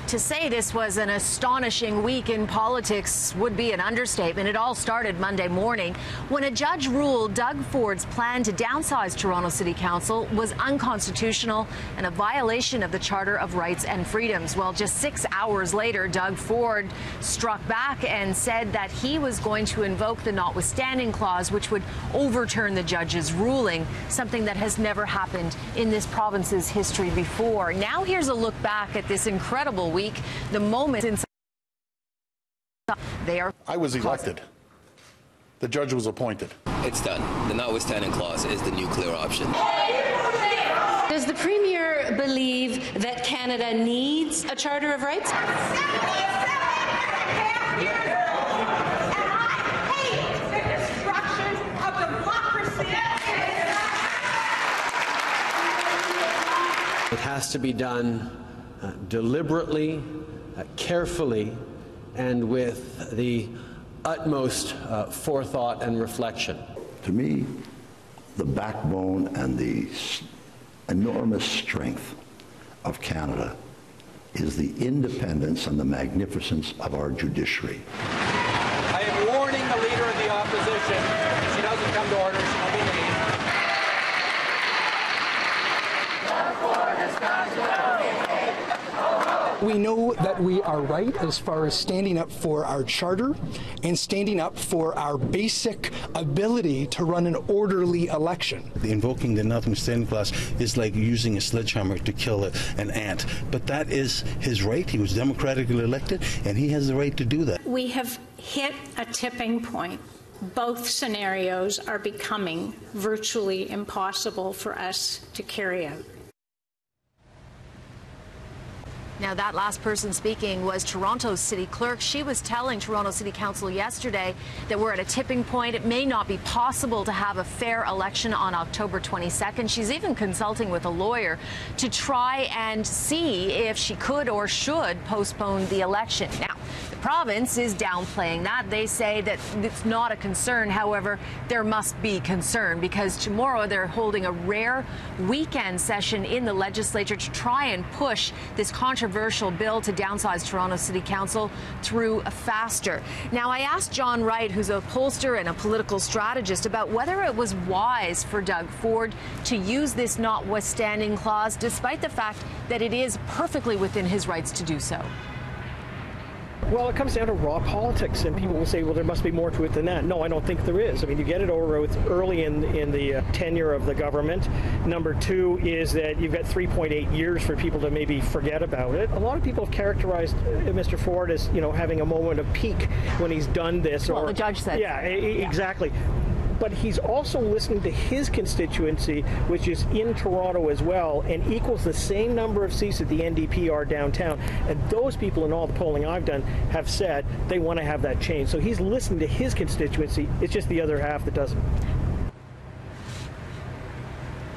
To say this was an astonishing week in politics would be an understatement. It all started Monday morning when a judge ruled Doug Ford's plan to downsize Toronto City Council was unconstitutional and a violation of the Charter of Rights and Freedoms. Well, just 6 hours later, Doug Ford struck back and said that he was going to invoke the notwithstanding clause, which would overturn the judge's ruling, something that has never happened in this province's history before. Now here's a look back at this incredible week, the moment in they are. I was elected. The judge was appointed. It's done. The notwithstanding clause is the nuclear option. Does the Premier believe that Canada needs a Charter of Rights? It has to be done deliberately, carefully, and with the utmost forethought and reflection. To me, the backbone and the enormous strength of Canada is the independence and the magnificence of our judiciary. I am warning the Leader of the Opposition. If she doesn't come to order, she will be named. We know that we are right as far as standing up for our charter and standing up for our basic ability to run an orderly election. Invoking the notwithstanding clause is like using a sledgehammer to kill an ant. But that is his right. He was democratically elected, and he has the right to do that. We have hit a tipping point. Both scenarios are becoming virtually impossible for us to carry out. Now, that last person speaking was Toronto's city clerk. She was telling Toronto City Council yesterday that we're at a tipping point. It may not be possible to have a fair election on October 22nd. She's even consulting with a lawyer to try and see if she could or should postpone the election. Now, the province is downplaying that. They say that it's not a concern. However, there must be concern because tomorrow they're holding a rare weekend session in the legislature to try and push this controversial bill to downsize Toronto City Council through faster. Now, I asked John Wright, who's a pollster and a political strategist, about whether it was wise for Doug Ford to use this notwithstanding clause, despite the fact that it is perfectly within his rights to do so. Well, it comes down to raw politics, and people will say, well, there must be more to it than that. No, I don't think there is. I mean, you get it over with early in the tenure of the government. Number two is that you've got 3.8 years for people to maybe forget about it. A lot of people have characterized Mr. Ford as, you know, having a moment of peak when he's done this. Well, the judge said. Yeah, exactly. But he's also listening to his constituency, which is in Toronto as well, and equals the same number of seats that the NDP are downtown. And those people in all the polling I've done have said they want to have that change. So he's listening to his constituency. It's just the other half that doesn't.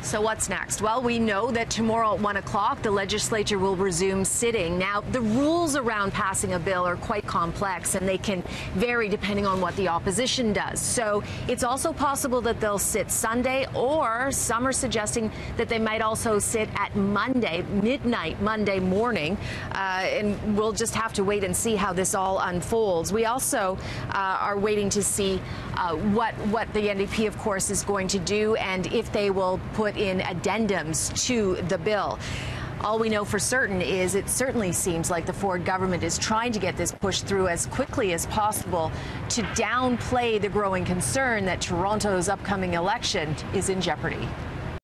So what's next? Well, we know that tomorrow at 1 o'clock, the legislature will resume sitting. Now, the rules around passing a bill are quite complex, and they can vary depending on what the opposition does. So it's also possible that they'll sit Sunday, or some are suggesting that they might also sit at Monday, midnight Monday morning. And we'll just have to wait and see how this all unfolds. We also are waiting to see what the NDP, of course, is going to do, and if they will put in addendums to the bill. All we know for certain is it certainly seems like the Ford government is trying to get this pushed through as quickly as possible to downplay the growing concern that Toronto's upcoming election is in jeopardy.